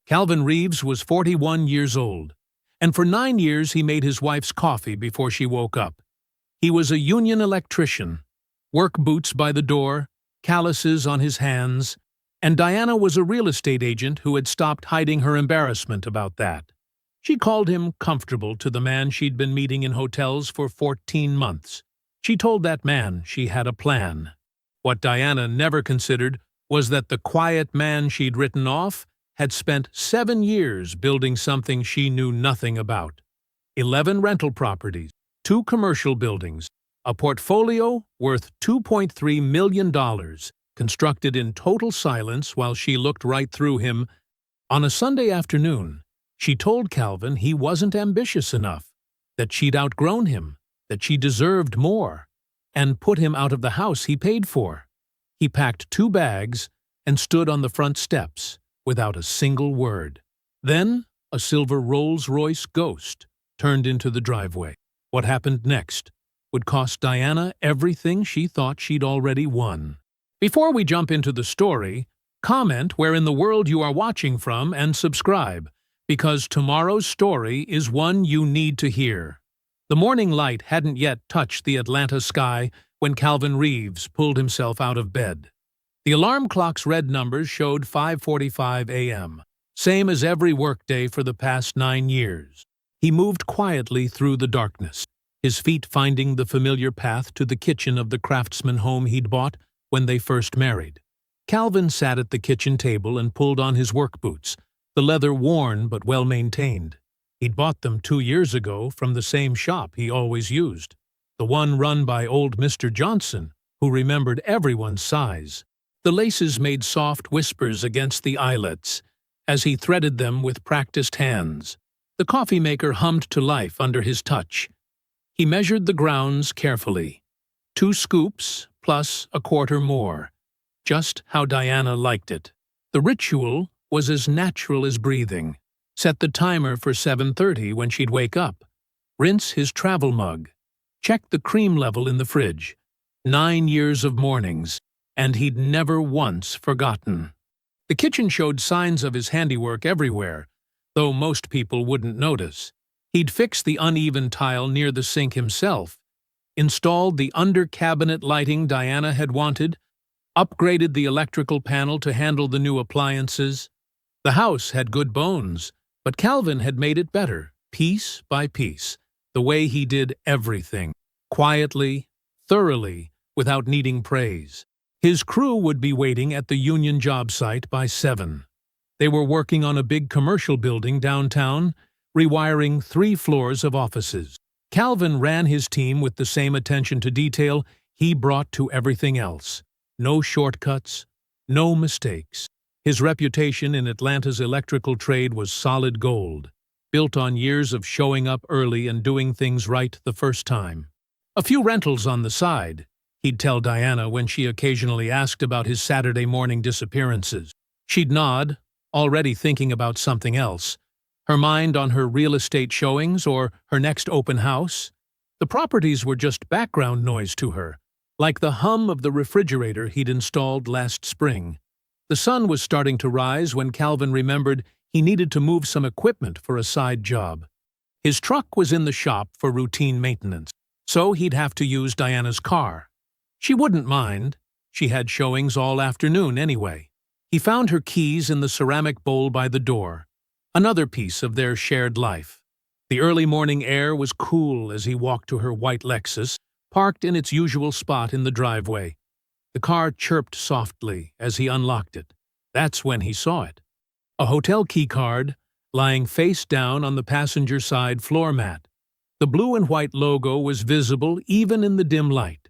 Calvin Reeves was 41 years old, and for 9 years he made his wife's coffee before she woke up. He was a union electrician, work boots by the door, calluses on his hands, and Diana was a real estate agent who had stopped hiding her embarrassment about that. She called him comfortable to the man she'd been meeting in hotels for 14 months. She told that man she had a plan. What Diana never considered was that the quiet man she'd written off had spent 7 years building something she knew nothing about. 11 rental properties, 2 commercial buildings, a portfolio worth $2.3 million, constructed in total silence while she looked right through him. On a Sunday afternoon, she told Calvin he wasn't ambitious enough, that she'd outgrown him, that she deserved more, and put him out of the house he paid for. He packed 2 bags and stood on the front steps without a single word. Then a silver Rolls-Royce Ghost turned into the driveway. What happened next would cost Diana everything she thought she'd already won. Before we jump into the story, comment where in the world you are watching from and subscribe, because tomorrow's story is one you need to hear. The morning light hadn't yet touched the Atlanta sky when Calvin Reeves pulled himself out of bed. The alarm clock's red numbers showed 5:45 a.m., same as every workday for the past 9 years. He moved quietly through the darkness, his feet finding the familiar path to the kitchen of the craftsman home he'd bought when they first married. Calvin sat at the kitchen table and pulled on his work boots, the leather worn but well-maintained. He'd bought them 2 years ago from the same shop he always used, the one run by old Mr. Johnson, who remembered everyone's size. The laces made soft whispers against the eyelets as he threaded them with practiced hands. The coffee maker hummed to life under his touch. He measured the grounds carefully. 2 scoops plus a quarter more, just how Diana liked it. The ritual was as natural as breathing. Set the timer for 7:30 when she'd wake up. Rinse his travel mug. Check the cream level in the fridge. 9 years of mornings, and he'd never once forgotten. The kitchen showed signs of his handiwork everywhere, though most people wouldn't notice. He'd fixed the uneven tile near the sink himself, installed the under-cabinet lighting Diana had wanted, upgraded the electrical panel to handle the new appliances. The house had good bones, but Calvin had made it better, piece by piece, the way he did everything, quietly, thoroughly, without needing praise. His crew would be waiting at the union job site by 7. They were working on a big commercial building downtown, rewiring 3 floors of offices. Calvin ran his team with the same attention to detail he brought to everything else. No shortcuts, no mistakes. His reputation in Atlanta's electrical trade was solid gold, built on years of showing up early and doing things right the first time. A few rentals on the side, he'd tell Diana when she occasionally asked about his Saturday morning disappearances. She'd nod, already thinking about something else, her mind on her real estate showings or her next open house. The properties were just background noise to her, like the hum of the refrigerator he'd installed last spring. The sun was starting to rise when Calvin remembered he needed to move some equipment for a side job. His truck was in the shop for routine maintenance, so he'd have to use Diana's car. She wouldn't mind. She had showings all afternoon anyway. He found her keys in the ceramic bowl by the door, another piece of their shared life. The early morning air was cool as he walked to her white Lexus, parked in its usual spot in the driveway. The car chirped softly as he unlocked it. That's when he saw it. A hotel keycard lying face down on the passenger side floor mat. The blue and white logo was visible even in the dim light.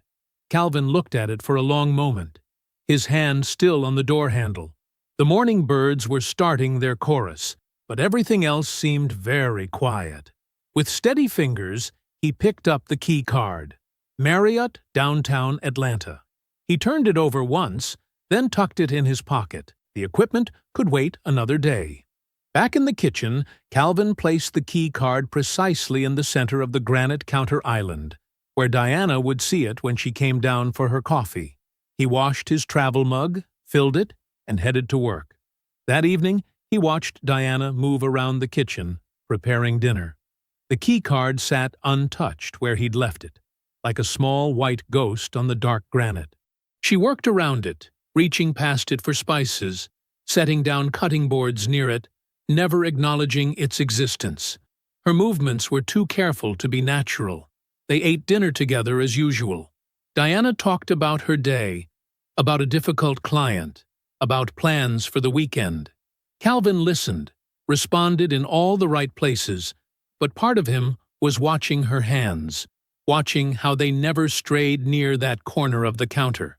Calvin looked at it for a long moment, his hand still on the door handle. The morning birds were starting their chorus, but everything else seemed very quiet. With steady fingers, he picked up the key card. Marriott, downtown Atlanta. He turned it over once, then tucked it in his pocket. The equipment could wait another day. Back in the kitchen, Calvin placed the key card precisely in the center of the granite counter island, where Diana would see it when she came down for her coffee. He washed his travel mug, filled it, and headed to work. That evening, He watched Diana move around the kitchen, preparing dinner. The keycard sat untouched where he'd left it, like a small white ghost on the dark granite. She worked around it, reaching past it for spices, setting down cutting boards near it, never acknowledging its existence. Her movements were too careful to be natural. They ate dinner together as usual. Diana talked about her day, about a difficult client, about plans for the weekend. Calvin listened, responded in all the right places, but part of him was watching her hands, watching how they never strayed near that corner of the counter.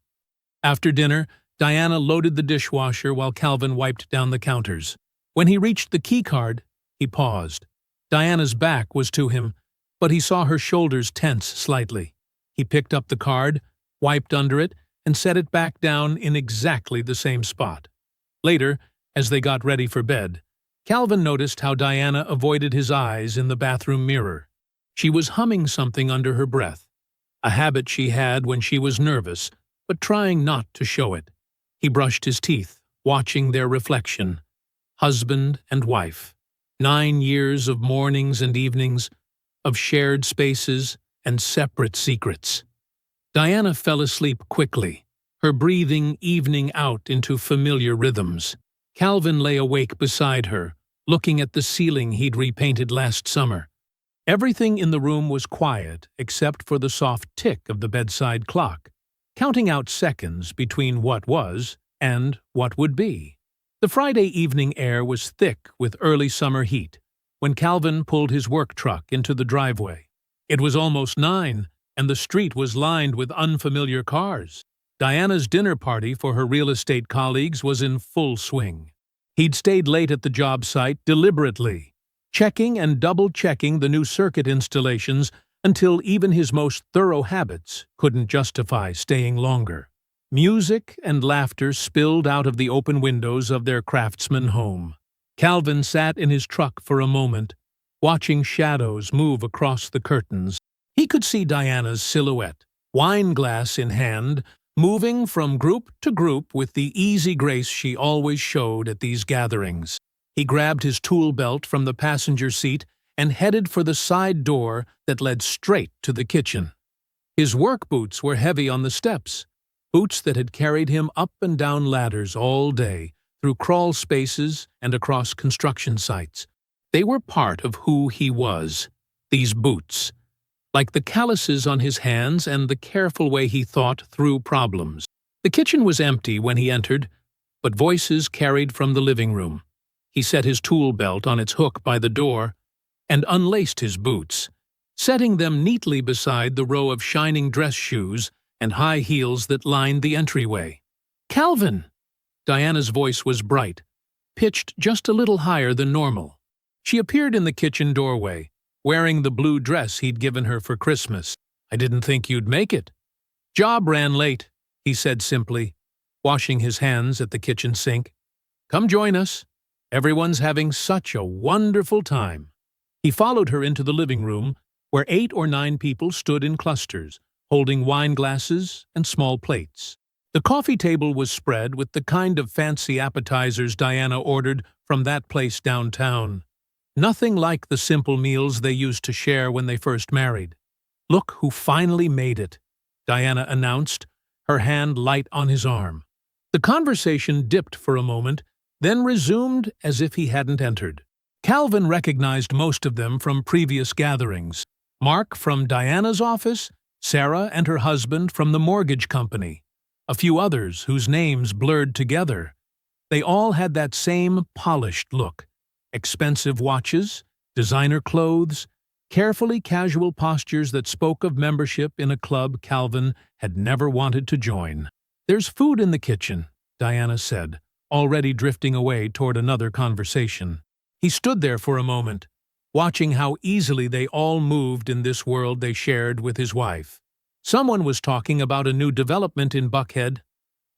After dinner, Diana loaded the dishwasher while Calvin wiped down the counters. When he reached the keycard, he paused. Diana's back was to him, but he saw her shoulders tense slightly. He picked up the card, wiped under it, and set it back down in exactly the same spot. Later, as they got ready for bed, Calvin noticed how Diana avoided his eyes in the bathroom mirror. She was humming something under her breath, a habit she had when she was nervous, but trying not to show it. He brushed his teeth, watching their reflection. Husband and wife. 9 years of mornings and evenings, of shared spaces and separate secrets. Diana fell asleep quickly, her breathing evening out into familiar rhythms. Calvin lay awake beside her, looking at the ceiling he'd repainted last summer. Everything in the room was quiet except for the soft tick of the bedside clock, counting out seconds between what was and what would be. The Friday evening air was thick with early summer heat when Calvin pulled his work truck into the driveway. It was almost 9, and the street was lined with unfamiliar cars. Diana's dinner party for her real estate colleagues was in full swing. He'd stayed late at the job site deliberately, checking and double-checking the new circuit installations until even his most thorough habits couldn't justify staying longer. Music and laughter spilled out of the open windows of their craftsman home. Calvin sat in his truck for a moment, watching shadows move across the curtains. He could see Diana's silhouette, wineglass in hand, moving from group to group with the easy grace she always showed at these gatherings. He grabbed his tool belt from the passenger seat and headed for the side door that led straight to the kitchen. His work boots were heavy on the steps, boots that had carried him up and down ladders all day, through crawl spaces and across construction sites. They were part of who he was, these boots, like the calluses on his hands and the careful way he thought through problems. The kitchen was empty when he entered, but voices carried from the living room. He set his tool belt on its hook by the door and unlaced his boots, setting them neatly beside the row of shining dress shoes and high heels that lined the entryway. "Calvin!" Diana's voice was bright, pitched just a little higher than normal. She appeared in the kitchen doorway, wearing the blue dress he'd given her for Christmas. "I didn't think you'd make it." "Job ran late," he said simply, washing his hands at the kitchen sink. "Come join us. Everyone's having such a wonderful time." He followed her into the living room, where 8 or 9 people stood in clusters, holding wine glasses and small plates. The coffee table was spread with the kind of fancy appetizers Diana ordered from that place downtown. Nothing like the simple meals they used to share when they first married. "Look who finally made it," Diana announced, her hand light on his arm. The conversation dipped for a moment, then resumed as if he hadn't entered. Calvin recognized most of them from previous gatherings. Mark from Diana's office, Sarah and her husband from the mortgage company, a few others whose names blurred together. They all had that same polished look. Expensive watches, designer clothes, carefully casual postures that spoke of membership in a club Calvin had never wanted to join. "There's food in the kitchen," Diana said, already drifting away toward another conversation. He stood there for a moment, watching how easily they all moved in this world they shared with his wife. Someone was talking about a new development in Buckhead.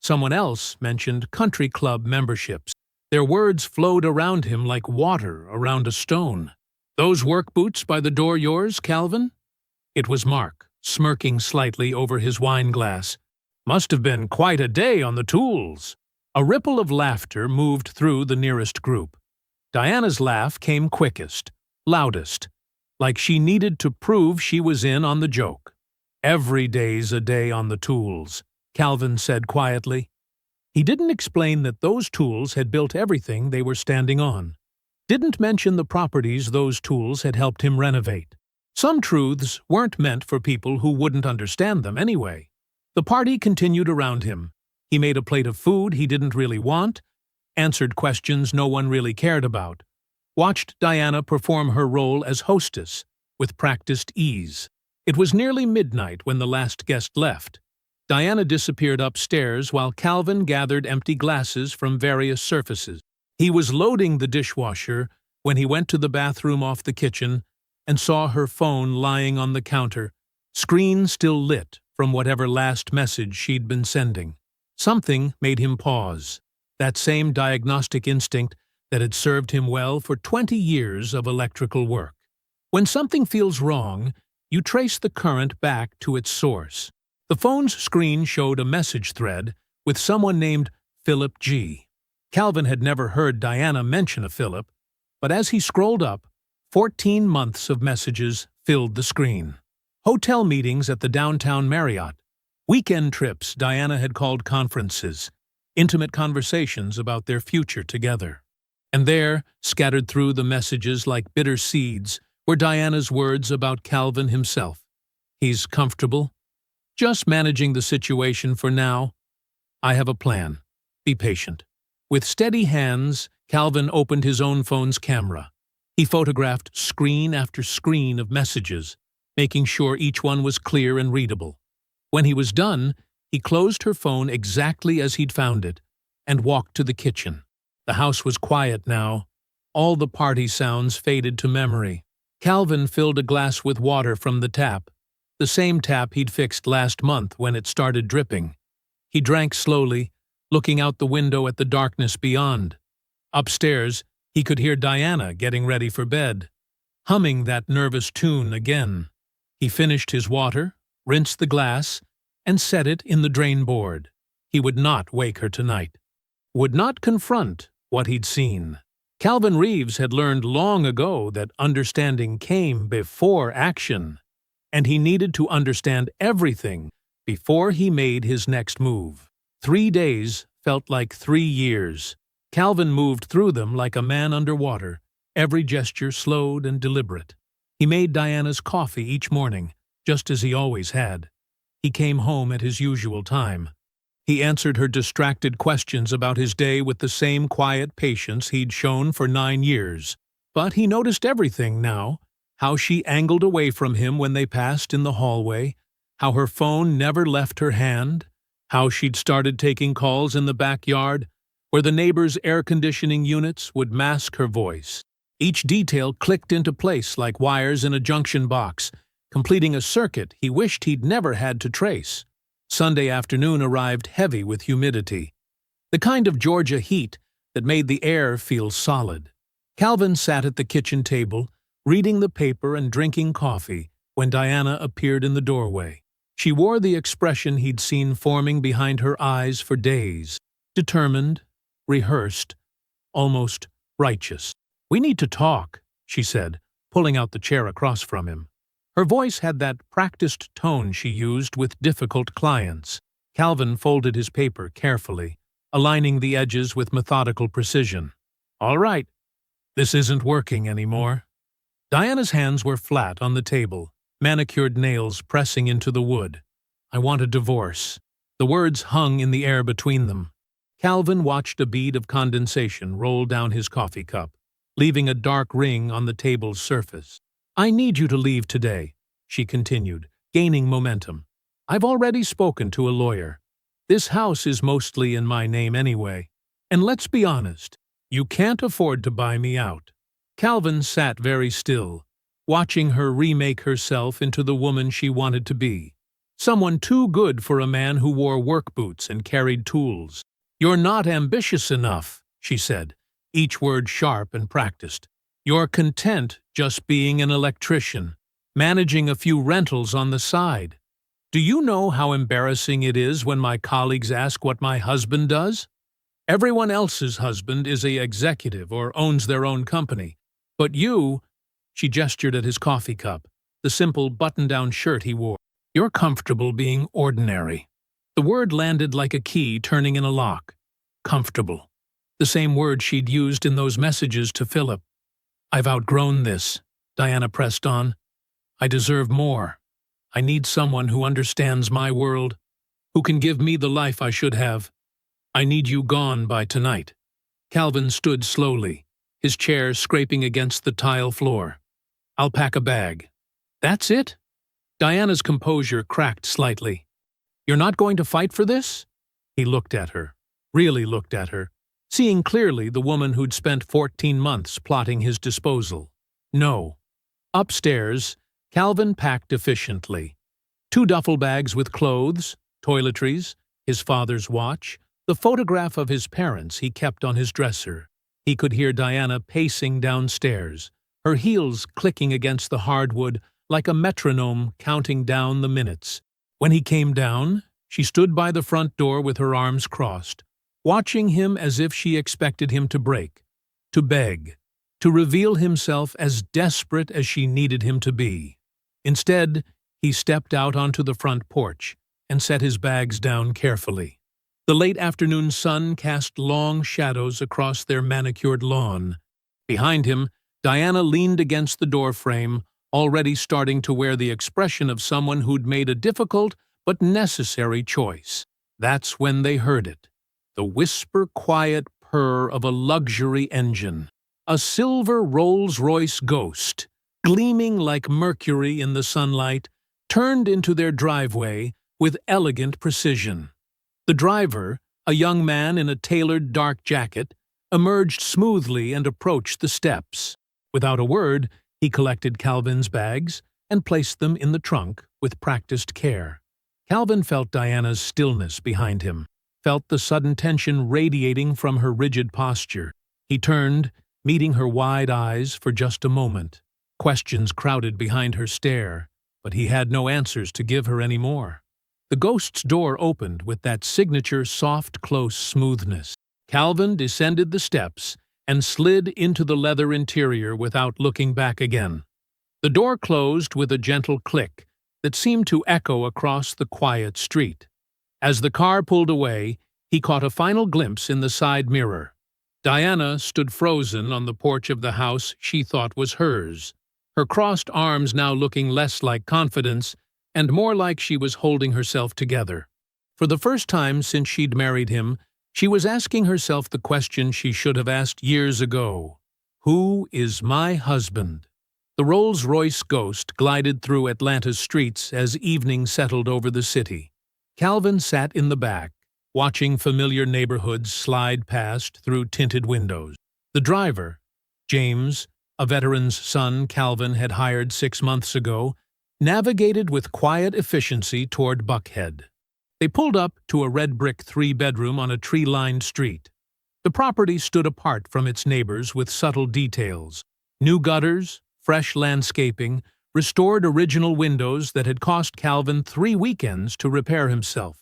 Someone else mentioned country club memberships. Their words flowed around him like water around a stone. "Those work boots by the door yours, Calvin?" It was Mark, smirking slightly over his wine glass. "Must have been quite a day on the tools." A ripple of laughter moved through the nearest group. Diana's laugh came quickest, loudest, like she needed to prove she was in on the joke. "Every day's a day on the tools," Calvin said quietly. He didn't explain that those tools had built everything they were standing on. Didn't mention the properties those tools had helped him renovate. Some truths weren't meant for people who wouldn't understand them anyway. The party continued around him. He made a plate of food he didn't really want, answered questions no one really cared about, watched Diana perform her role as hostess with practiced ease. It was nearly midnight when the last guest left. Diana disappeared upstairs while Calvin gathered empty glasses from various surfaces. He was loading the dishwasher when he went to the bathroom off the kitchen and saw her phone lying on the counter, screen still lit from whatever last message she'd been sending. Something made him pause, that same diagnostic instinct that had served him well for 20 years of electrical work. When something feels wrong, you trace the current back to its source. The phone's screen showed a message thread with someone named Philip G. Calvin had never heard Diana mention a Philip, but as he scrolled up, 14 months of messages filled the screen. Hotel meetings at the downtown Marriott, weekend trips Diana had called conferences, intimate conversations about their future together. And there, scattered through the messages like bitter seeds, were Diana's words about Calvin himself. "He's comfortable. Just managing the situation for now. I have a plan. Be patient." With steady hands, Calvin opened his own phone's camera. He photographed screen after screen of messages, making sure each one was clear and readable. When he was done, he closed her phone exactly as he'd found it and walked to the kitchen. The house was quiet now. All the party sounds faded to memory. Calvin filled a glass with water from the tap, the same tap he'd fixed last month when it started dripping. He drank slowly, looking out the window at the darkness beyond. Upstairs, he could hear Diana getting ready for bed, humming that nervous tune again. He finished his water, rinsed the glass, and set it in the drain board. He would not wake her tonight. Would not confront what he'd seen. Calvin Reeves had learned long ago that understanding came before action, and he needed to understand everything before he made his next move. 3 days felt like 3 years. Calvin moved through them like a man underwater, every gesture slowed and deliberate. He made Diana's coffee each morning, just as he always had. He came home at his usual time. He answered her distracted questions about his day with the same quiet patience he'd shown for 9 years. But he noticed everything now, how she angled away from him when they passed in the hallway, how her phone never left her hand, how she'd started taking calls in the backyard, where the neighbors' air conditioning units would mask her voice. Each detail clicked into place like wires in a junction box, completing a circuit he wished he'd never had to trace. Sunday afternoon arrived heavy with humidity, the kind of Georgia heat that made the air feel solid. Calvin sat at the kitchen table, reading the paper and drinking coffee, when Diana appeared in the doorway. She wore the expression he'd seen forming behind her eyes for days, determined, rehearsed, almost righteous. "We need to talk," she said, pulling out the chair across from him. Her voice had that practiced tone she used with difficult clients. Calvin folded his paper carefully, aligning the edges with methodical precision. "All right, this isn't working anymore." Diana's hands were flat on the table, manicured nails pressing into the wood. "I want a divorce." The words hung in the air between them. Calvin watched a bead of condensation roll down his coffee cup, leaving a dark ring on the table's surface. "I need you to leave today," she continued, gaining momentum. "I've already spoken to a lawyer. This house is mostly in my name anyway. And let's be honest, you can't afford to buy me out." Calvin sat very still, watching her remake herself into the woman she wanted to be. Someone too good for a man who wore work boots and carried tools. "You're not ambitious enough," she said, each word sharp and practiced. "You're content just being an electrician, managing a few rentals on the side. Do you know how embarrassing it is when my colleagues ask what my husband does?" Everyone else's husband is a executive or owns their own company. But you, she gestured at his coffee cup, the simple button-down shirt he wore. You're comfortable being ordinary. The word landed like a key turning in a lock. Comfortable. The same word she'd used in those messages to Philip. I've outgrown this, Diana pressed on. I deserve more. I need someone who understands my world, who can give me the life I should have. I need you gone by tonight. Calvin stood slowly, his chair scraping against the tile floor. I'll pack a bag. That's it? Diana's composure cracked slightly. You're not going to fight for this? He looked at her, really looked at her, seeing clearly the woman who'd spent 14 months plotting his disposal. No. Upstairs, Calvin packed efficiently. 2 duffel bags with clothes, toiletries, his father's watch, the photograph of his parents he kept on his dresser. He could hear Diana pacing downstairs, her heels clicking against the hardwood like a metronome counting down the minutes. When he came down, she stood by the front door with her arms crossed, watching him as if she expected him to break, to beg, to reveal himself as desperate as she needed him to be. Instead, he stepped out onto the front porch and set his bags down carefully. The late afternoon sun cast long shadows across their manicured lawn. Behind him, Diana leaned against the doorframe, already starting to wear the expression of someone who'd made a difficult but necessary choice. That's when they heard it. The whisper-quiet purr of a luxury engine. A silver Rolls-Royce Ghost, gleaming like mercury in the sunlight, turned into their driveway with elegant precision. The driver, a young man in a tailored dark jacket, emerged smoothly and approached the steps. Without a word, he collected Calvin's bags and placed them in the trunk with practiced care. Calvin felt Diana's stillness behind him, felt the sudden tension radiating from her rigid posture. He turned, meeting her wide eyes for just a moment. Questions crowded behind her stare, but he had no answers to give her anymore. The ghost's door opened with that signature soft, close smoothness. Calvin descended the steps and slid into the leather interior without looking back again. The door closed with a gentle click that seemed to echo across the quiet street. As the car pulled away, he caught a final glimpse in the side mirror. Diana stood frozen on the porch of the house she thought was hers, her crossed arms now looking less like confidence and more like she was holding herself together. For the first time since she'd married him, she was asking herself the question she should have asked years ago. Who is my husband? The Rolls-Royce Ghost glided through Atlanta's streets as evening settled over the city. Calvin sat in the back, watching familiar neighborhoods slide past through tinted windows. The driver, James, a veteran's son Calvin had hired 6 months ago, navigated with quiet efficiency toward Buckhead. They pulled up to a red-brick 3-bedroom on a tree-lined street. The property stood apart from its neighbors with subtle details. New gutters, fresh landscaping, restored original windows that had cost Calvin 3 weekends to repair himself.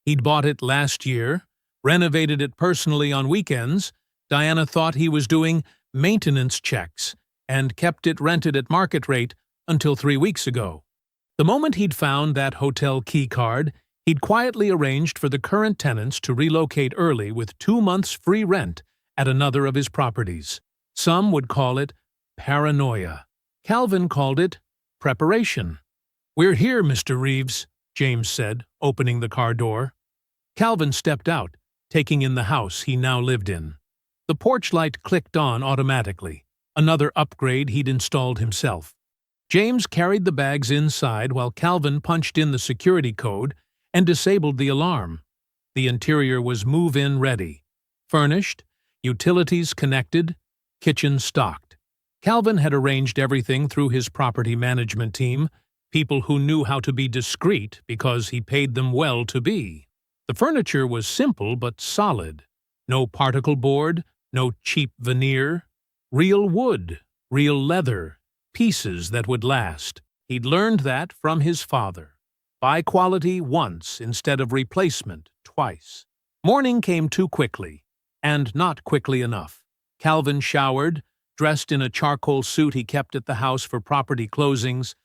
He'd bought it last year, renovated it personally on weekends. Diana thought he was doing maintenance checks and kept it rented at market rate until 3 weeks ago. The moment he'd found that hotel key card, he'd quietly arranged for the current tenants to relocate early with 2 months free rent at another of his properties. Some would call it paranoia. Calvin called it preparation. "We're here, Mr. Reeves," James said, opening the car door. Calvin stepped out, taking in the house he now lived in. The porch light clicked on automatically, another upgrade he'd installed himself. James carried the bags inside while Calvin punched in the security code and disabled the alarm. The interior was move-in ready, furnished, utilities connected, kitchen stocked. Calvin had arranged everything through his property management team, people who knew how to be discreet because he paid them well to be. The furniture was simple but solid. No particle board, no cheap veneer. Real wood, real leather, pieces that would last. He'd learned that from his father. Buy quality once instead of replacement twice. Morning came too quickly. and not quickly enough. Calvin showered, dressed in a charcoal suit he kept at the house for property closings,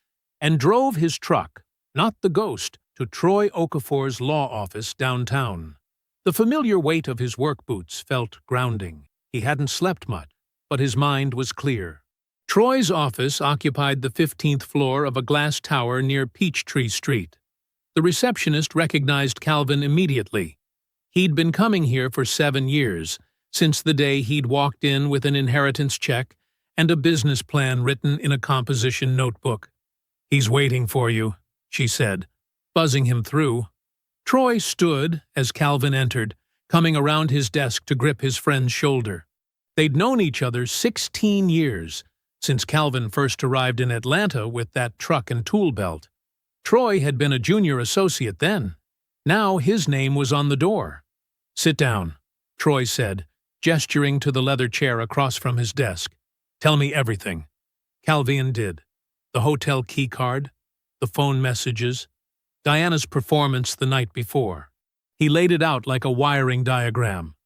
and drove his truck, not the Ghost, to Troy Okafor's law office downtown. The familiar weight of his work boots felt grounding. He hadn't slept much, but his mind was clear. Troy's office occupied the 15th floor of a glass tower near Peachtree Street. The receptionist recognized Calvin immediately. He'd been coming here for 7 years, since the day he'd walked in with an inheritance check and a business plan written in a composition notebook. "He's waiting for you," she said, buzzing him through. Troy stood as Calvin entered, coming around his desk to grip his friend's shoulder. They'd known each other 16 years, since Calvin first arrived in Atlanta with that truck and tool belt. Troy had been a junior associate then. Now his name was on the door. "Sit down," Troy said, gesturing to the leather chair across from his desk. "Tell me everything." Calvin did. The hotel key card, the phone messages, Diana's performance the night before. He laid it out like a wiring diagram.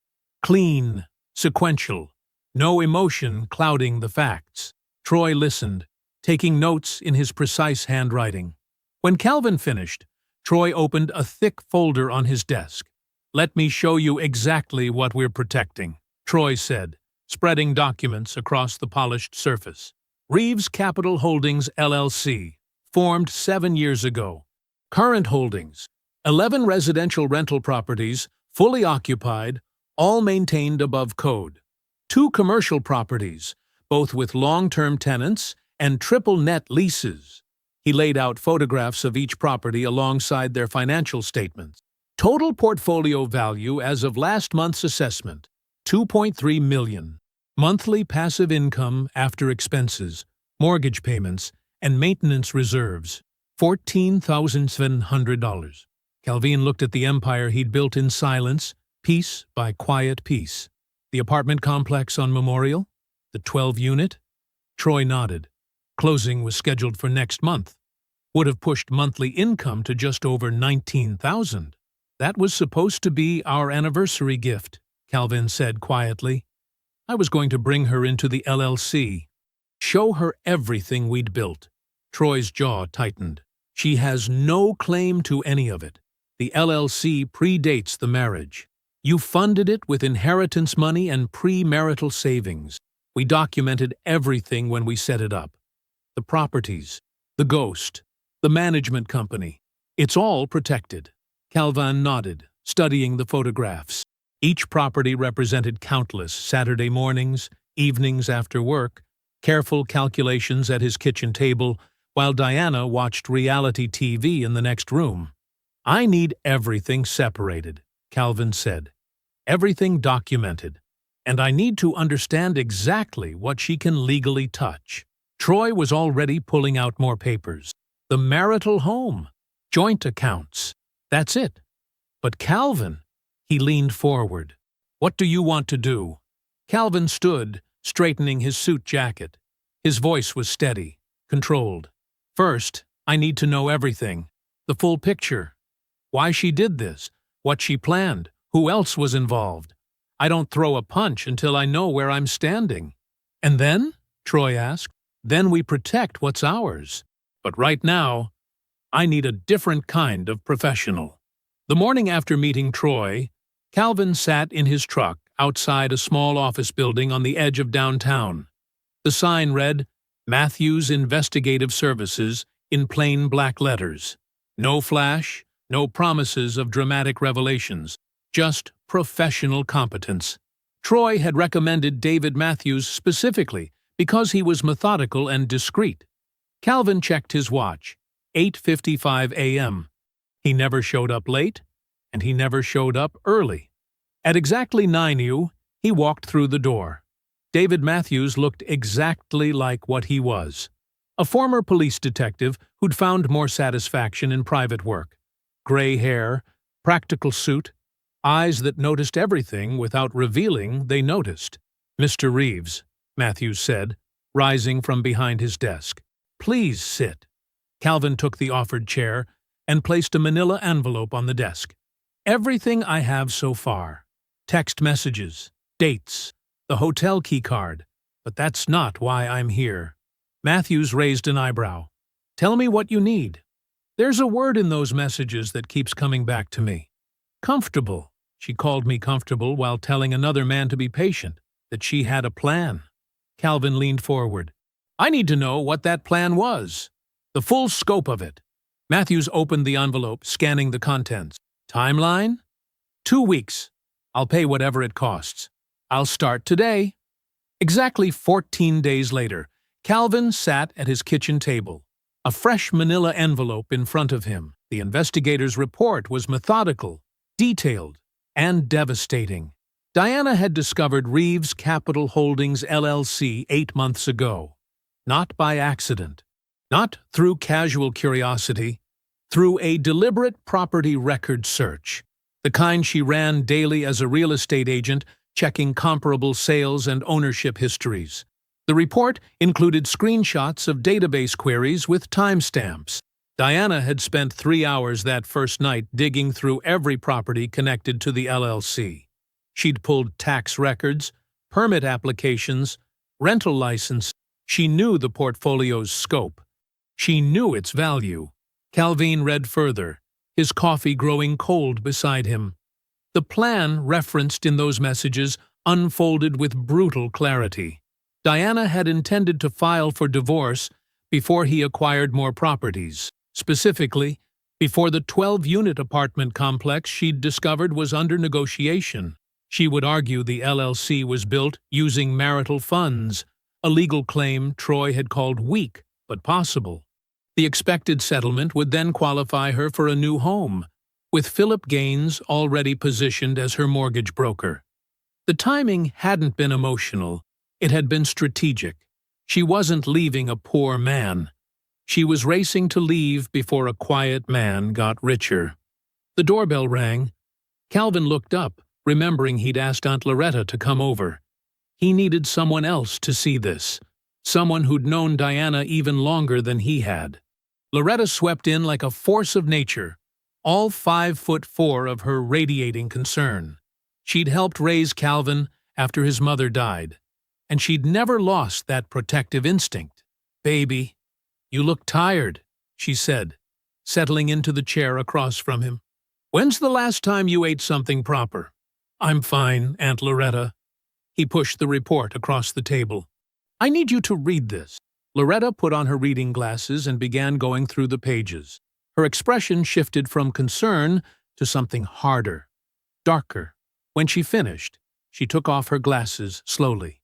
Clean, sequential, no emotion clouding the facts. Troy listened, taking notes in his precise handwriting. When Calvin finished, Troy opened a thick folder on his desk. "Let me show you exactly what we're protecting," Troy said, spreading documents across the polished surface. "Reeves Capital Holdings, LLC, formed 7 years ago. Current holdings, 11 residential rental properties, fully occupied, all maintained above code. 2 commercial properties, both with long-term tenants and triple net leases." He laid out photographs of each property alongside their financial statements. Total portfolio value as of last month's assessment, $2.3 million. Monthly passive income after expenses, mortgage payments, and maintenance reserves, $14,700. Calvin looked at the empire he'd built in silence, piece by quiet piece. The apartment complex on Memorial? The 12-unit? Troy nodded. Closing was scheduled for next month. Would have pushed monthly income to just over $19,000. "That was supposed to be our anniversary gift," Calvin said quietly. "I was going to bring her into the LLC. Show her everything we'd built." Troy's jaw tightened. "She has no claim to any of it. The LLC predates the marriage. You funded it with inheritance money and premarital savings. We documented everything when we set it up. The properties, the Ghost, the management company. It's all protected." Calvin nodded, studying the photographs. Each property represented countless Saturday mornings, evenings after work, careful calculations at his kitchen table, while Diana watched reality TV in the next room. "I need everything separated," Calvin said. "Everything documented. And I need to understand exactly what she can legally touch." Troy was already pulling out more papers. The marital home, joint accounts. That's it. "But Calvin," he leaned forward. "What do you want to do?" Calvin stood, straightening his suit jacket. His voice was steady, controlled. "First, I need to know everything. The full picture. Why she did this, what she planned, who else was involved. I don't throw a punch until I know where I'm standing." "And then?" Troy asked. "Then we protect what's ours. But right now, I need a different kind of professional." The morning after meeting Troy, Calvin sat in his truck outside a small office building on the edge of downtown. The sign read, "Matthews Investigative Services," in plain black letters. No flash, no promises of dramatic revelations, just professional competence. Troy had recommended David Matthews specifically because he was methodical and discreet. Calvin checked his watch. 8:55 a.m. He never showed up late, and he never showed up early. At exactly 9 he walked through the door. David Matthews looked exactly like what he was. A former police detective who'd found more satisfaction in private work. Gray hair, practical suit, eyes that noticed everything without revealing they noticed. "Mr. Reeves," Matthews said, rising from behind his desk. "Please sit." Calvin took the offered chair and placed a manila envelope on the desk. "Everything I have so far. Text messages, dates, the hotel keycard. But that's not why I'm here. Matthews raised an eyebrow. Tell me what you need. There's a word in those messages that keeps coming back to me. Comfortable. She called me comfortable while telling another man to be patient, that she had a plan. Calvin leaned forward. I need to know what that plan was. The full scope of it. Matthews opened the envelope, scanning the contents. Timeline? 2 weeks. I'll pay whatever it costs. I'll start today. Exactly 14 days later, Calvin sat at his kitchen table, a fresh manila envelope in front of him. The investigator's report was methodical, detailed, and devastating. Diana had discovered Reeves Capital Holdings LLC 8 months ago. Not by accident. Not through casual curiosity. Through a deliberate property record search. The kind she ran daily as a real estate agent, checking comparable sales and ownership histories. The report included screenshots of database queries with timestamps. Diana had spent 3 hours that first night digging through every property connected to the LLC. She'd pulled tax records, permit applications, rental license. She knew the portfolio's scope. She knew its value. Calvin read further, his coffee growing cold beside him. The plan referenced in those messages unfolded with brutal clarity. Diana had intended to file for divorce before he acquired more properties. Specifically, before the 12-unit apartment complex she'd discovered was under negotiation. She would argue the LLC was built using marital funds, a legal claim Troy had called weak but possible. The expected settlement would then qualify her for a new home, with Philip Gaines already positioned as her mortgage broker. The timing hadn't been emotional, it had been strategic. She wasn't leaving a poor man. She was racing to leave before a quiet man got richer. The doorbell rang. Calvin looked up, remembering he'd asked Aunt Loretta to come over. He needed someone else to see this, someone who'd known Diana even longer than he had. Loretta swept in like a force of nature, all 5'4" of her radiating concern. She'd helped raise Calvin after his mother died, and she'd never lost that protective instinct. Baby, you look tired, she said, settling into the chair across from him. When's the last time you ate something proper? I'm fine, Aunt Loretta. He pushed the report across the table. I need you to read this. Loretta put on her reading glasses and began going through the pages. Her expression shifted from concern to something harder, darker. When she finished, she took off her glasses slowly.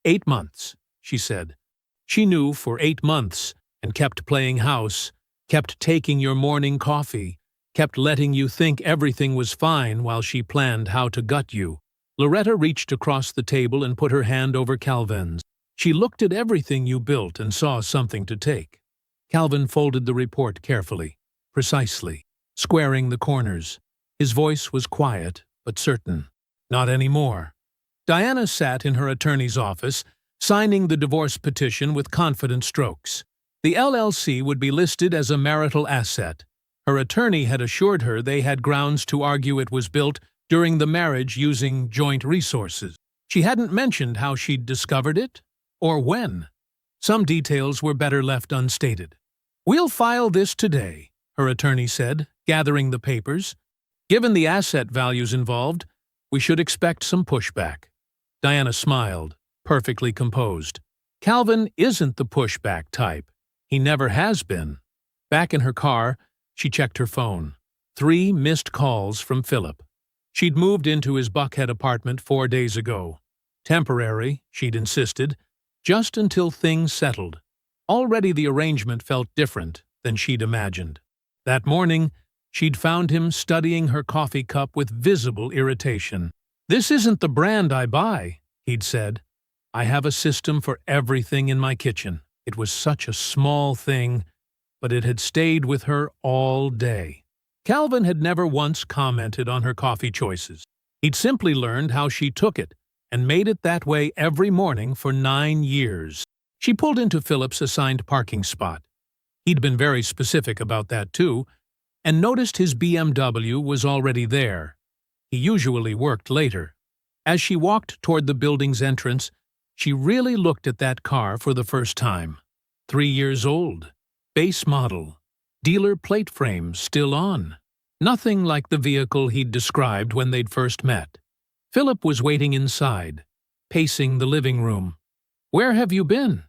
8 months, she said. She knew for 8 months and kept playing house, kept taking your morning coffee, kept letting you think everything was fine while she planned how to gut you. Loretta reached across the table and put her hand over Calvin's. She looked at everything you built and saw something to take. Calvin folded the report carefully, precisely, squaring the corners. His voice was quiet, but certain. Not anymore. Diana sat in her attorney's office, signing the divorce petition with confident strokes. The LLC would be listed as a marital asset. Her attorney had assured her they had grounds to argue it was built during the marriage using joint resources. She hadn't mentioned how she'd discovered it, or when. Some details were better left unstated. We'll file this today, her attorney said, gathering the papers. Given the asset values involved, we should expect some pushback. Diana smiled, perfectly composed. Calvin isn't the pushback type. He never has been. Back in her car, she checked her phone. 3 missed calls from Philip. She'd moved into his Buckhead apartment 4 days ago. Temporary, she'd insisted, just until things settled. Already the arrangement felt different than she'd imagined. That morning, she'd found him studying her coffee cup with visible irritation. This isn't the brand I buy, he'd said. I have a system for everything in my kitchen. It was such a small thing, but it had stayed with her all day. Calvin had never once commented on her coffee choices. He'd simply learned how she took it and made it that way every morning for 9 years. She pulled into Philip's assigned parking spot. He'd been very specific about that too, and noticed his BMW was already there. He usually worked later. As she walked toward the building's entrance, she really looked at that car for the first time. 3 years old, base model, dealer plate frame still on. Nothing like the vehicle he'd described when they'd first met. Philip was waiting inside, pacing the living room. "Where have you been?"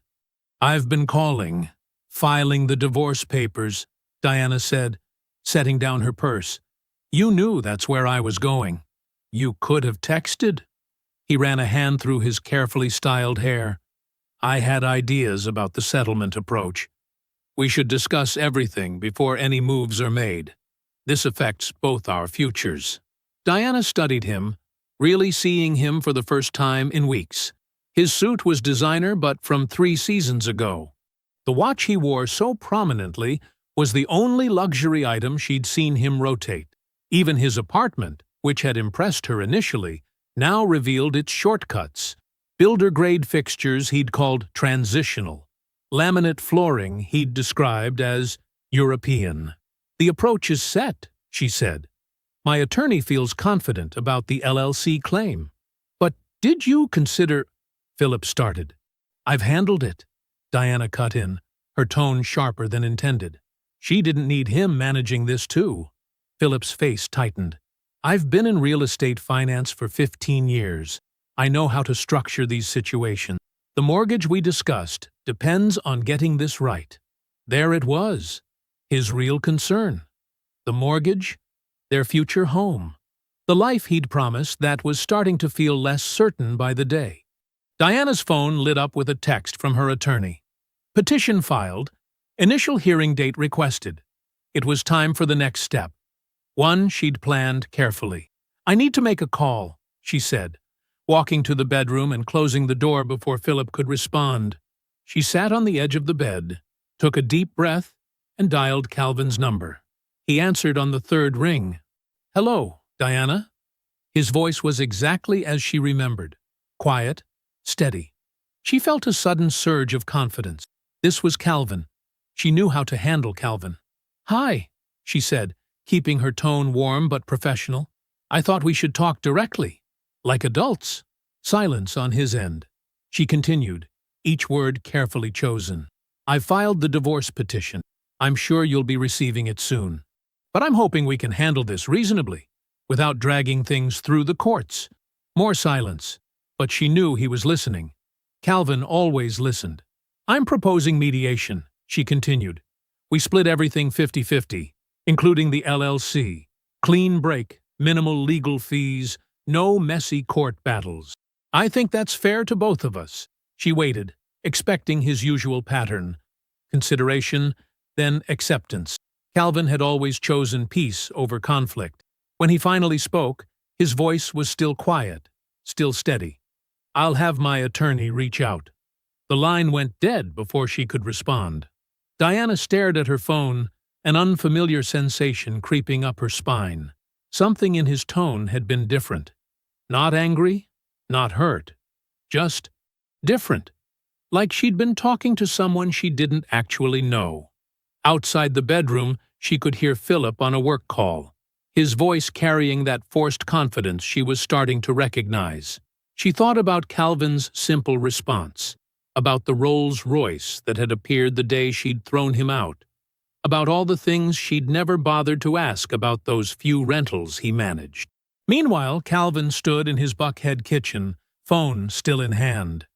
"I've been calling, filing the divorce papers," Diana said, setting down her purse. "You knew that's where I was going. You could have texted." He ran a hand through his carefully styled hair. "I had ideas about the settlement approach. We should discuss everything before any moves are made. This affects both our futures." Diana studied him, really seeing him for the first time in weeks. His suit was designer but from 3 seasons ago. The watch he wore so prominently was the only luxury item she'd seen him rotate. Even his apartment, which had impressed her initially, now revealed its shortcuts. Builder-grade fixtures he'd called transitional. Laminate flooring he'd described as European. "The approach is set," she said. "My attorney feels confident about the LLC claim." "But did you consider—" Philip started. "I've handled it," Diana cut in, her tone sharper than intended. She didn't need him managing this too. Philip's face tightened. "I've been in real estate finance for 15 years. I know how to structure these situations. The mortgage we discussed depends on getting this right." There it was, his real concern. The mortgage, their future home, the life he'd promised that was starting to feel less certain by the day. Diana's phone lit up with a text from her attorney. Petition filed, initial hearing date requested. It was time for the next step, one she'd planned carefully. "I need to make a call," she said, walking to the bedroom and closing the door before Philip could respond. She sat on the edge of the bed, took a deep breath, and dialed Calvin's number. He answered on the 3rd ring. "Hello, Diana?" His voice was exactly as she remembered, quiet, steady. She felt a sudden surge of confidence. This was Calvin. She knew how to handle Calvin. "Hi," she said, keeping her tone warm but professional. "I thought we should talk directly, like adults." Silence on his end. She continued, each word carefully chosen. "I've filed the divorce petition. I'm sure you'll be receiving it soon. But I'm hoping we can handle this reasonably, without dragging things through the courts." More silence, but she knew he was listening. Calvin always listened. "I'm proposing mediation," she continued. "We split everything 50-50, including the LLC. Clean break, minimal legal fees, no messy court battles. I think that's fair to both of us." She waited, expecting his usual pattern. Consideration, then acceptance. Calvin had always chosen peace over conflict. When he finally spoke, his voice was still quiet, still steady. "I'll have my attorney reach out." The line went dead before she could respond. Diana stared at her phone, an unfamiliar sensation creeping up her spine. Something in his tone had been different. Not angry, not hurt. Just different. Like she'd been talking to someone she didn't actually know. Outside the bedroom, she could hear Philip on a work call, his voice carrying that forced confidence she was starting to recognize. She thought about Calvin's simple response, about the Rolls-Royce that had appeared the day she'd thrown him out, about all the things she'd never bothered to ask about those few rentals he managed. Meanwhile, Calvin stood in his Buckhead kitchen, phone still in hand.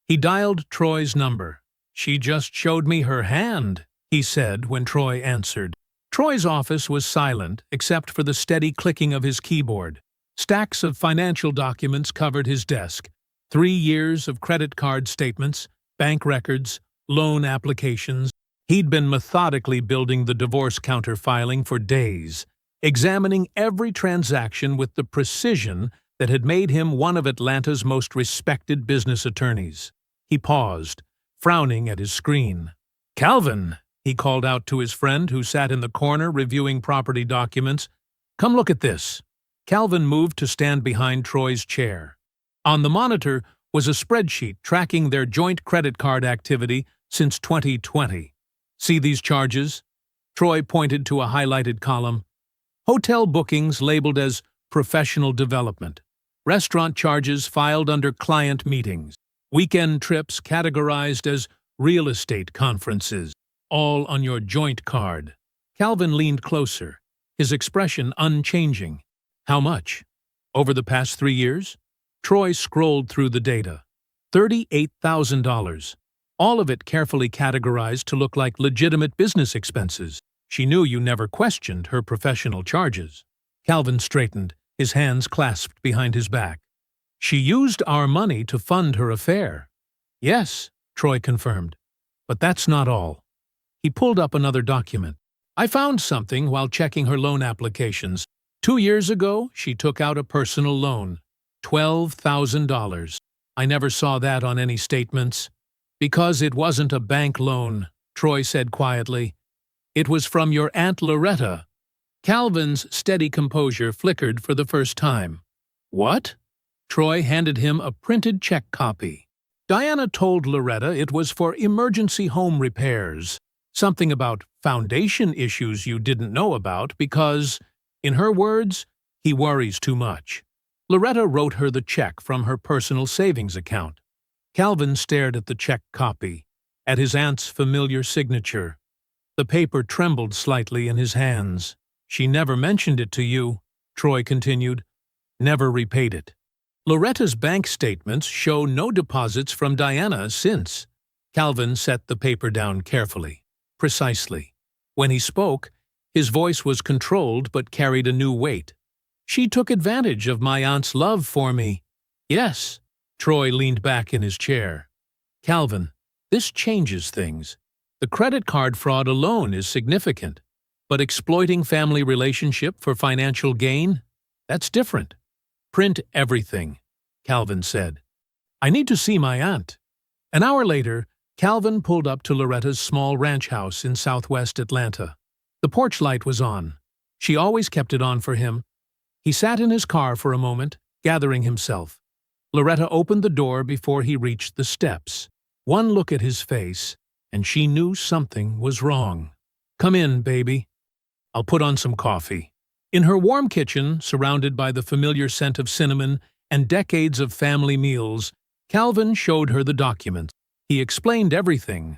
He dialed Troy's number. "She just showed me her hand," he said when Troy answered. Troy's office was silent except for the steady clicking of his keyboard. Stacks of financial documents covered his desk. 3 years of credit card statements, bank records, loan applications. He'd been methodically building the divorce counter-filing for days, examining every transaction with the precision that had made him one of Atlanta's most respected business attorneys. He paused, frowning at his screen. "Calvin," he called out to his friend who sat in the corner reviewing property documents. "Come look at this." Calvin moved to stand behind Troy's chair. On the monitor was a spreadsheet tracking their joint credit card activity since 2020. "See these charges?" Troy pointed to a highlighted column. "Hotel bookings labeled as professional development. Restaurant charges filed under client meetings. Weekend trips categorized as real estate conferences, all on your joint card. Calvin leaned closer, his expression unchanging. How much? Over the past 3 years? Troy scrolled through the data. $38,000. All of it carefully categorized to look like legitimate business expenses. She knew you never questioned her professional charges. Calvin straightened, his hands clasped behind his back. She used our money to fund her affair. Yes, Troy confirmed. But that's not all. He pulled up another document. I found something while checking her loan applications. 2 years ago, she took out a personal loan. $12,000. I never saw that on any statements. Because it wasn't a bank loan, Troy said quietly. It was from your Aunt Loretta. Calvin's steady composure flickered for the first time. What? Troy handed him a printed check copy. Diana told Loretta it was for emergency home repairs. Something about foundation issues you didn't know about because, in her words, he worries too much. Loretta wrote her the check from her personal savings account. Calvin stared at the check copy, at his aunt's familiar signature. The paper trembled slightly in his hands. She never mentioned it to you, Troy continued. Never repaid it. Loretta's bank statements show no deposits from Diana since. Calvin set the paper down carefully, precisely. When he spoke, his voice was controlled but carried a new weight. She took advantage of my aunt's love for me. Yes. Troy leaned back in his chair. Calvin, this changes things. The credit card fraud alone is significant, but exploiting family relationship for financial gain? That's different. Print everything, Calvin said. I need to see my aunt. An hour later, Calvin pulled up to Loretta's small ranch house in southwest Atlanta. The porch light was on. She always kept it on for him. He sat in his car for a moment, gathering himself. Loretta opened the door before he reached the steps. One look at his face, and she knew something was wrong. Come in, baby. I'll put on some coffee. In her warm kitchen, surrounded by the familiar scent of cinnamon and decades of family meals, Calvin showed her the documents. He explained everything.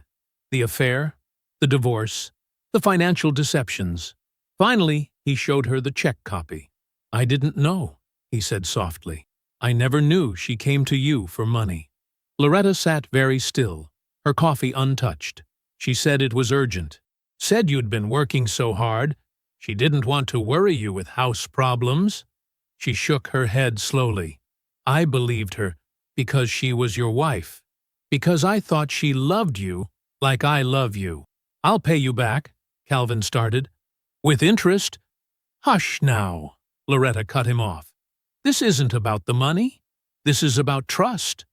The affair, the divorce, the financial deceptions. Finally, he showed her the check copy. I didn't know, he said softly. I never knew she came to you for money. Loretta sat very still, her coffee untouched. She said it was urgent. Said you'd been working so hard. She didn't want to worry you with house problems. She shook her head slowly. I believed her because she was your wife. Because I thought she loved you like I love you. I'll pay you back, Calvin started. With interest? Hush now, Loretta cut him off. This isn't about the money. This is about trust.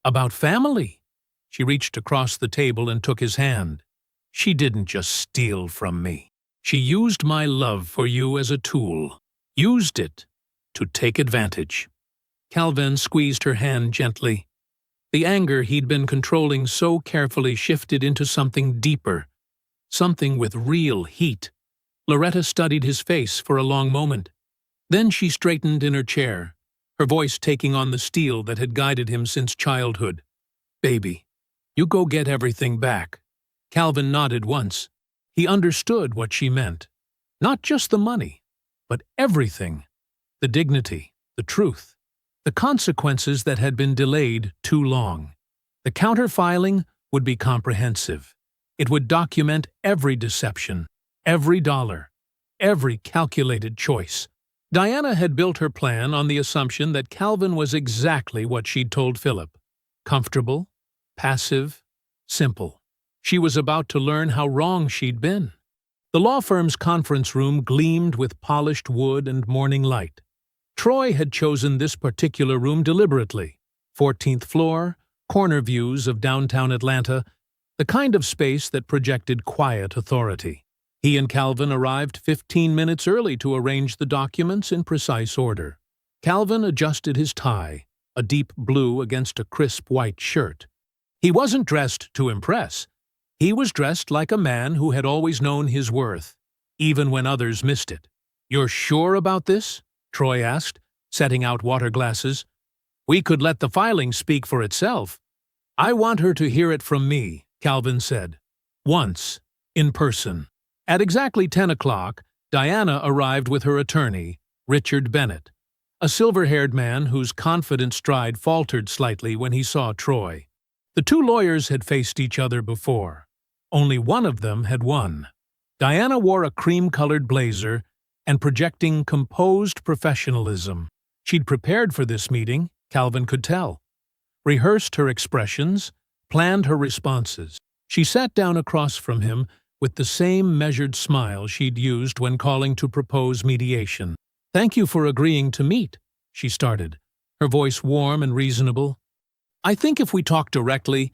About family. She reached across the table and took his hand. She didn't just steal from me. She used my love for you as a tool. Used it to take advantage. Calvin squeezed her hand gently. The anger he'd been controlling so carefully shifted into something deeper. Something with real heat. Loretta studied his face for a long moment. Then she straightened in her chair, her voice taking on the steel that had guided him since childhood. Baby, you go get everything back. Calvin nodded once. He understood what she meant. Not just the money, but everything. The dignity, the truth, the consequences that had been delayed too long. The counterfiling would be comprehensive. It would document every deception, every dollar, every calculated choice. Diana had built her plan on the assumption that Calvin was exactly what she'd told Philip. Comfortable, passive, simple. She was about to learn how wrong she'd been. The law firm's conference room gleamed with polished wood and morning light. Troy had chosen this particular room deliberately. 14th floor, corner views of downtown Atlanta, the kind of space that projected quiet authority. He and Calvin arrived 15 minutes early to arrange the documents in precise order. Calvin adjusted his tie, a deep blue against a crisp white shirt. He wasn't dressed to impress. He was dressed like a man who had always known his worth, even when others missed it. You're sure about this? Troy asked. setting out water glasses. "We could let the filing speak for itself." "I want her to hear it from me," Calvin said. Once, in person. At exactly 10 o'clock, Diana arrived with her attorney, Richard Bennett, a silver-haired man whose confident stride faltered slightly when he saw Troy. The two lawyers had faced each other before. Only one of them had won. Diana wore a cream-colored blazer and projecting composed professionalism. She'd prepared for this meeting, Calvin could tell. Rehearsed her expressions, planned her responses. She sat down across from him with the same measured smile she'd used when calling to propose mediation. "Thank you for agreeing to meet," she started, her voice warm and reasonable. "I think if we talk directly—"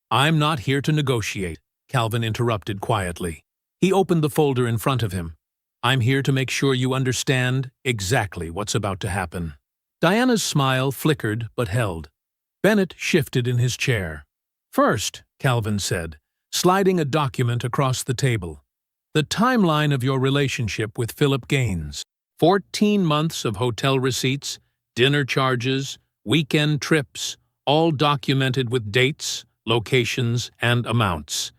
"I'm not here to negotiate," Calvin interrupted quietly. He opened the folder in front of him. "I'm here to make sure you understand exactly what's about to happen." Diana's smile flickered but held. Bennett shifted in his chair. "First," Calvin said, sliding a document across the table, "the timeline of your relationship with Philip Gaines. 14 months of hotel receipts, dinner charges, weekend trips, all documented with dates, locations, and amounts.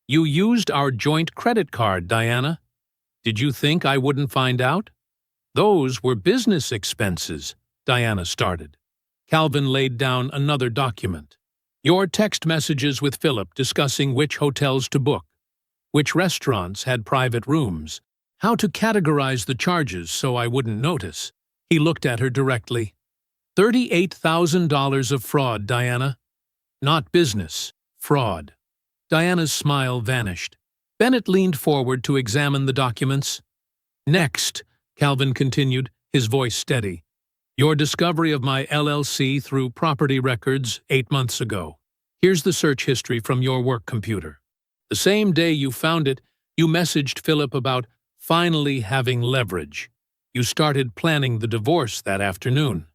You used our joint credit card, Diana. Did you think I wouldn't find out?" "Those were business expenses," Diana started. Calvin laid down another document. "Your text messages with Philip discussing which hotels to book, which restaurants had private rooms, how to categorize the charges so I wouldn't notice." He looked at her directly. $38,000 of fraud, Diana. Not business, fraud." Diana's smile vanished. Bennett leaned forward to examine the documents. "Next," Calvin continued, his voice steady, "your discovery of my LLC through property records 8 months ago. Here's the search history from your work computer. The same day you found it, you messaged Philip about finally having leverage. You started planning the divorce that afternoon."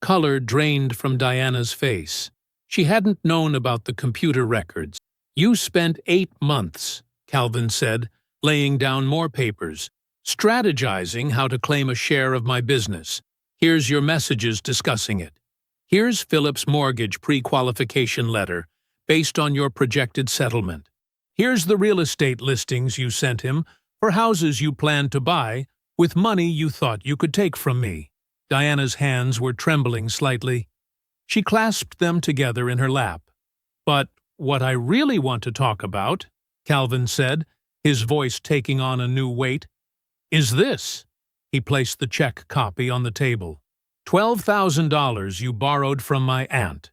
Color drained from Diana's face. She hadn't known about the computer records. "You spent 8 months," Calvin said, laying down more papers, "strategizing how to claim a share of my business. Here's your messages discussing it. Here's Philip's mortgage pre-qualification letter, based on your projected settlement. Here's the real estate listings you sent him for houses you planned to buy with money you thought you could take from me." Diana's hands were trembling slightly. She clasped them together in her lap. "But what I really want to talk about," Calvin said, his voice taking on a new weight, "is this." He placed the check copy on the table. $12,000 you borrowed from my aunt.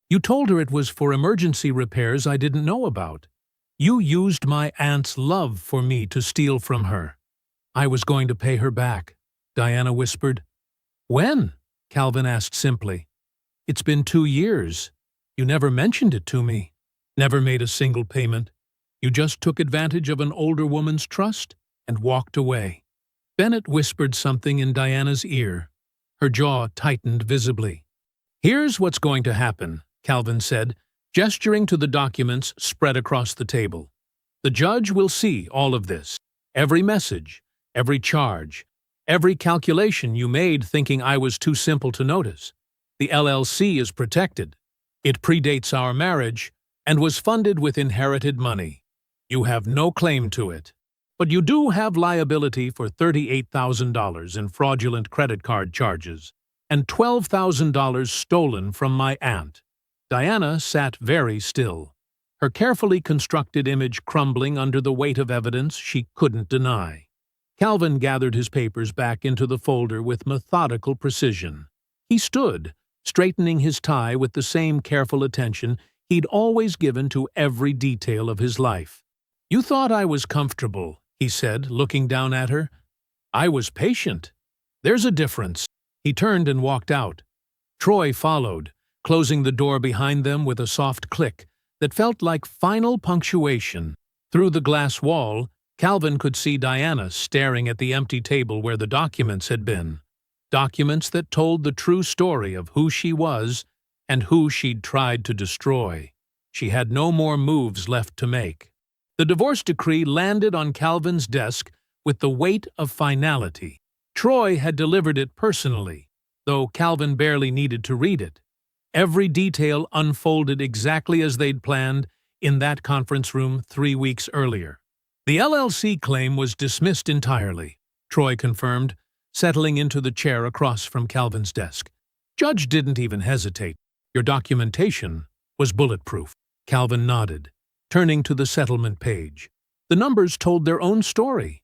You told her it was for emergency repairs I didn't know about. You used my aunt's love for me to steal from her. I was going to pay her back," Diana whispered. "When?" Calvin asked simply. "It's been 2 years. You never mentioned it to me. Never made a single payment. You just took advantage of an older woman's trust and walked away." Bennett whispered something in Diana's ear. Her jaw tightened visibly. "Here's what's going to happen," Calvin said, gesturing to the documents spread across the table. "The judge will see all of this. Every message, every charge, every calculation you made thinking I was too simple to notice. The LLC is protected. It predates our marriage and was funded with inherited money. You have no claim to it. But you do have liability for $38,000 in fraudulent credit card charges and $12,000 stolen from my aunt." Diana sat very still, her carefully constructed image crumbling under the weight of evidence she couldn't deny. Calvin gathered his papers back into the folder with methodical precision. He stood, straightening his tie with the same careful attention he'd always given to every detail of his life. "You thought I was comfortable," he said, looking down at her. "I was patient. There's a difference." He turned and walked out. Troy followed, closing the door behind them with a soft click that felt like final punctuation. Through the glass wall, Calvin could see Diana staring at the empty table where the documents had been. Documents that told the true story of who she was and who she'd tried to destroy. She had no more moves left to make. The divorce decree landed on Calvin's desk with the weight of finality. Troy had delivered it personally, though Calvin barely needed to read it. Every detail unfolded exactly as they'd planned in that conference room 3 weeks earlier. The LLC claim was dismissed entirely, Troy confirmed, settling into the chair across from Calvin's desk. Judge didn't even hesitate. Your documentation was bulletproof. Calvin nodded, turning to the settlement page. The numbers told their own story.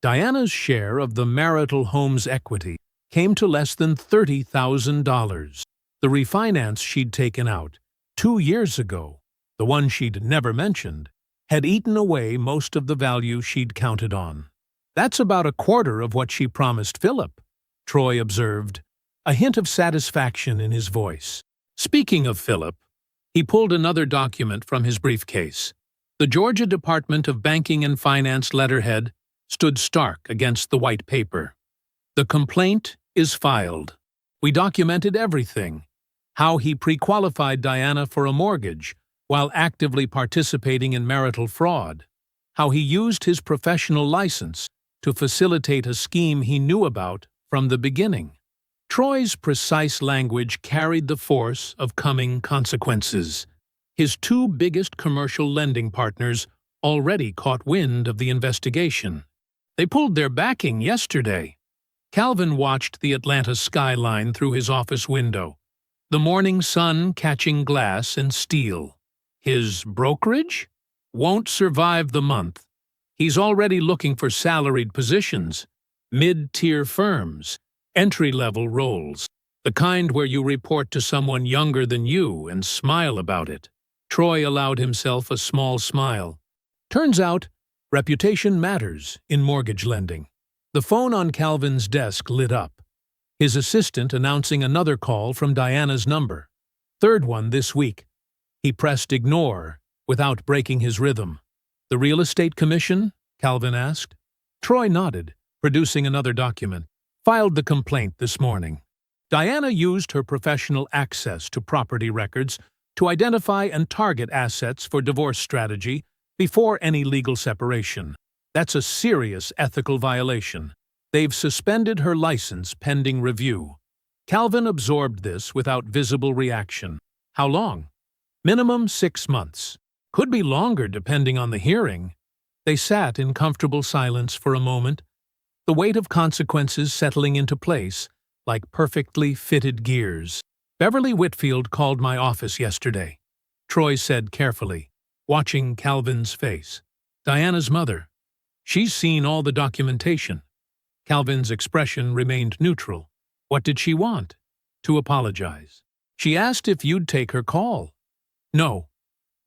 Diana's share of the marital home's equity came to less than $30,000. The refinance she'd taken out 2 years ago, the one she'd never mentioned, had eaten away most of the value she'd counted on. That's about a quarter of what she promised Philip, Troy observed, a hint of satisfaction in his voice. Speaking of Philip, he pulled another document from his briefcase. The Georgia Department of Banking and Finance letterhead stood stark against the white paper. The complaint is filed. We documented everything. How he pre-qualified Diana for a mortgage while actively participating in marital fraud. How he used his professional license to facilitate a scheme he knew about from the beginning. Troy's precise language carried the force of coming consequences. His 2 biggest commercial lending partners already caught wind of the investigation. They pulled their backing yesterday. Calvin watched the Atlanta skyline through his office window, the morning sun catching glass and steel. His brokerage won't survive the month. He's already looking for salaried positions, mid-tier firms, entry-level roles, the kind where you report to someone younger than you and smile about it. Troy allowed himself a small smile. Turns out, reputation matters in mortgage lending. The phone on Calvin's desk lit up, his assistant announcing another call from Diana's number. Third one this week. He pressed ignore without breaking his rhythm. The real estate commission? Calvin asked. Troy nodded, producing another document. Filed the complaint this morning. Diana used her professional access to property records to identify and target assets for divorce strategy before any legal separation. That's a serious ethical violation. They've suspended her license pending review. Calvin absorbed this without visible reaction. How long? Minimum 6 months. Could be longer depending on the hearing. They sat in comfortable silence for a moment, the weight of consequences settling into place like perfectly fitted gears. Beverly Whitfield called my office yesterday, Troy said carefully, watching Calvin's face. Diana's mother. She's seen all the documentation. Calvin's expression remained neutral. What did she want? To apologize. She asked if you'd take her call. No.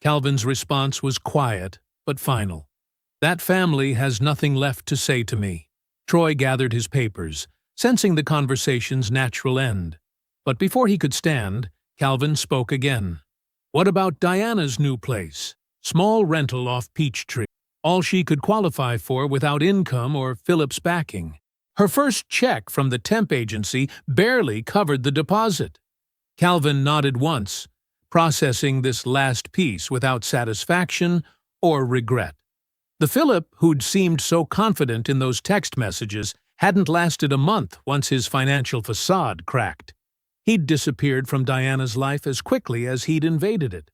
Calvin's response was quiet but final. That family has nothing left to say to me. Troy gathered his papers, sensing the conversation's natural end. But before he could stand, Calvin spoke again. What about Diana's new place? Small rental off Peachtree. All she could qualify for without income or Philip's backing. Her first check from the temp agency barely covered the deposit. Calvin nodded once, processing this last piece without satisfaction or regret. The Philip who'd seemed so confident in those text messages hadn't lasted a month once his financial facade cracked. He'd disappeared from Diana's life as quickly as he'd invaded it,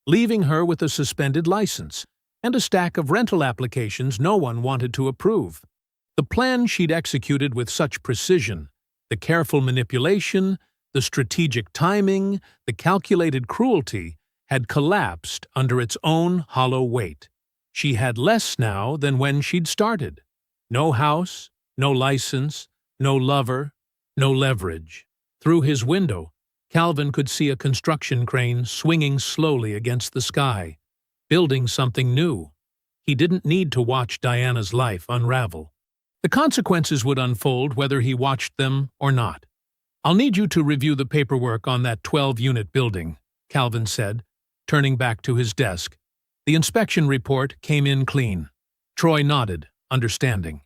leaving her with a suspended license and a stack of rental applications no one wanted to approve. The plan she'd executed with such precision, the careful manipulation, the strategic timing, the calculated cruelty, had collapsed under its own hollow weight. She had less now than when she'd started. No house, no license, no lover, no leverage. Through his window, Calvin could see a construction crane swinging slowly against the sky, building something new. He didn't need to watch Diana's life unravel. The consequences would unfold whether he watched them or not. I'll need you to review the paperwork on that 12-unit building, Calvin said, turning back to his desk. The inspection report came in clean. Troy nodded, understanding.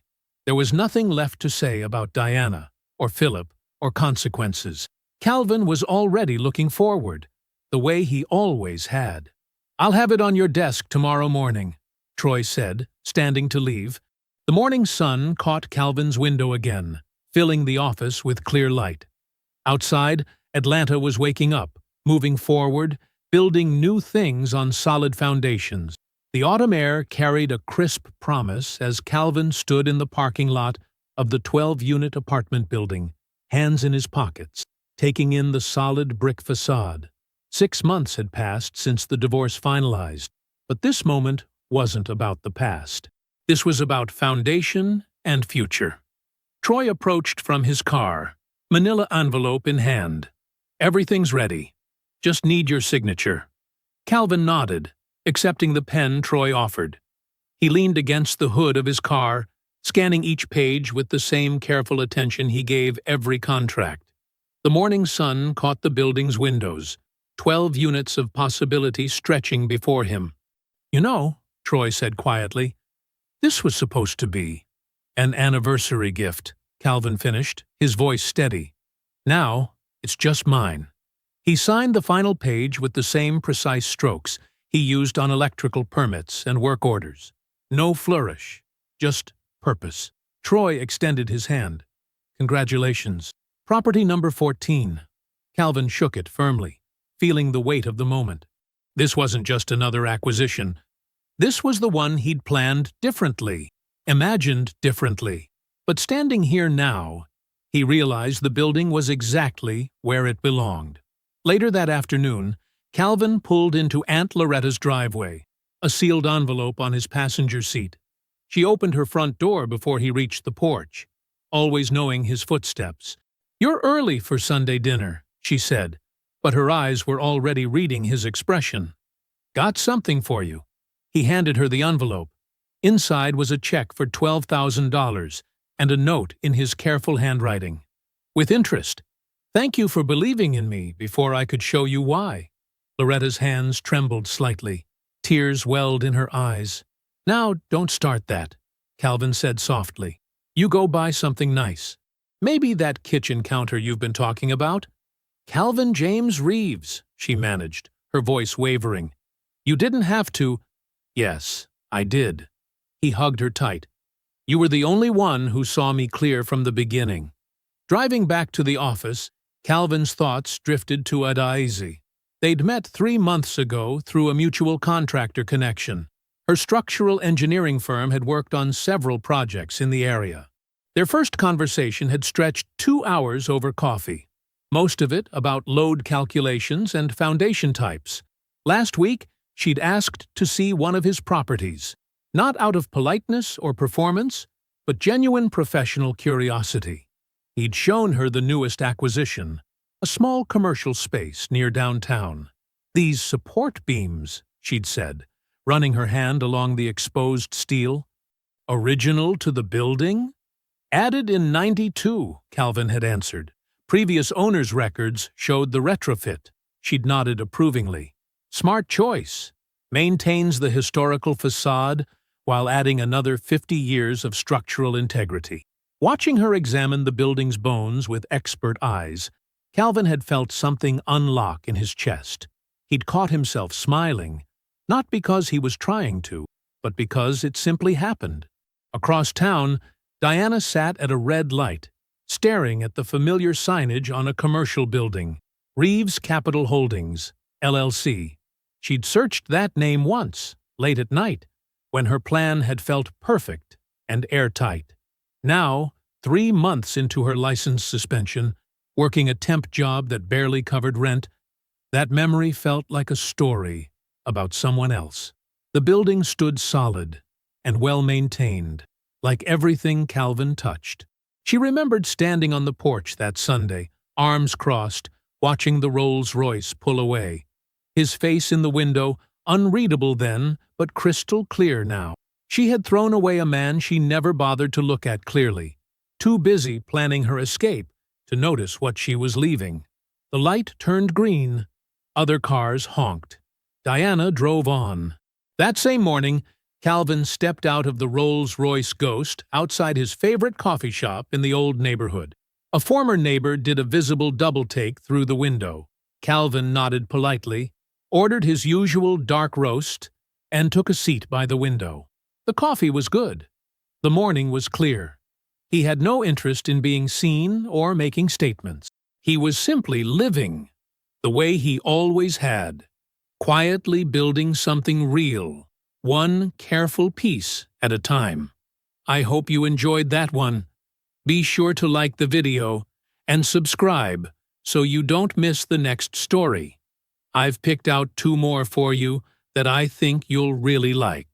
There was nothing left to say about Diana, or Philip, or consequences. Calvin was already looking forward, the way he always had. I'll have it on your desk tomorrow morning, Troy said, standing to leave. The morning sun caught Calvin's window again, filling the office with clear light. Outside, Atlanta was waking up, moving forward, building new things on solid foundations. The autumn air carried a crisp promise as Calvin stood in the parking lot of the 12-unit apartment building, hands in his pockets, taking in the solid brick facade. 6 months had passed since the divorce finalized, but this moment wasn't about the past. This was about foundation and future. Troy approached from his car, manila envelope in hand. "Everything's ready. Just need your signature." Calvin nodded, accepting the pen Troy offered. He leaned against the hood of his car, scanning each page with the same careful attention he gave every contract. The morning sun caught the building's windows, 12 units of possibility stretching before him. "You know," Troy said quietly, "this was supposed to be an anniversary gift," Calvin finished, his voice steady. "Now, it's just mine." He signed the final page with the same precise strokes he used on electrical permits and work orders. No flourish, just purpose. Troy extended his hand. "Congratulations. Property number 14. Calvin shook it firmly, feeling the weight of the moment. This wasn't just another acquisition. This was the one he'd planned differently, imagined differently. But standing here now, he realized the building was exactly where it belonged. Later that afternoon, Calvin pulled into Aunt Loretta's driveway, a sealed envelope on his passenger seat. She opened her front door before he reached the porch, always knowing his footsteps. "You're early for Sunday dinner," she said, but her eyes were already reading his expression. "Got something for you." He handed her the envelope. Inside was a check for $12,000 and a note in his careful handwriting. "With interest. Thank you for believing in me before I could show you why." Loretta's hands trembled slightly. Tears welled in her eyes. "Now, don't start that," Calvin said softly. "You go buy something nice. Maybe that kitchen counter you've been talking about." "Calvin James Reeves," she managed, her voice wavering. "You didn't have to." "Yes, I did." He hugged her tight. "You were the only one who saw me clear from the beginning." Driving back to the office, Calvin's thoughts drifted to Adaize. They'd met 3 months ago through a mutual contractor connection. Her structural engineering firm had worked on several projects in the area. Their first conversation had stretched 2 hours over coffee, most of it about load calculations and foundation types. Last week, she'd asked to see one of his properties, not out of politeness or performance, but genuine professional curiosity. He'd shown her the newest acquisition, a small commercial space near downtown. "These support beams," she'd said, running her hand along the exposed steel. "Original to the building?" "Added in '92, Calvin had answered. Previous owners' records showed the retrofit. She'd nodded approvingly. "Smart choice. Maintains the historical facade while adding another 50 years of structural integrity." Watching her examine the building's bones with expert eyes, Calvin had felt something unlock in his chest. He'd caught himself smiling, not because he was trying to, but because it simply happened. Across town, Diana sat at a red light, staring at the familiar signage on a commercial building, Reeves Capital Holdings, LLC. She'd searched that name once, late at night, when her plan had felt perfect and airtight. Now, 3 months into her license suspension, working a temp job that barely covered rent, that memory felt like a story about someone else. The building stood solid and well-maintained, like everything Calvin touched. She remembered standing on the porch that Sunday, arms crossed, watching the Rolls-Royce pull away. His face in the window, unreadable then, but crystal clear now. She had thrown away a man she never bothered to look at clearly, too busy planning her escape to notice what she was leaving. The light turned green. Other cars honked. Diana drove on. That same morning, Calvin stepped out of the Rolls-Royce Ghost outside his favorite coffee shop in the old neighborhood. A former neighbor did a visible double-take through the window. Calvin nodded politely, ordered his usual dark roast, and took a seat by the window. The coffee was good. The morning was clear. He had no interest in being seen or making statements. He was simply living, the way he always had, quietly building something real, one careful piece at a time. I hope you enjoyed that one. Be sure to like the video and subscribe so you don't miss the next story. I've picked out 2 more for you that I think you'll really like.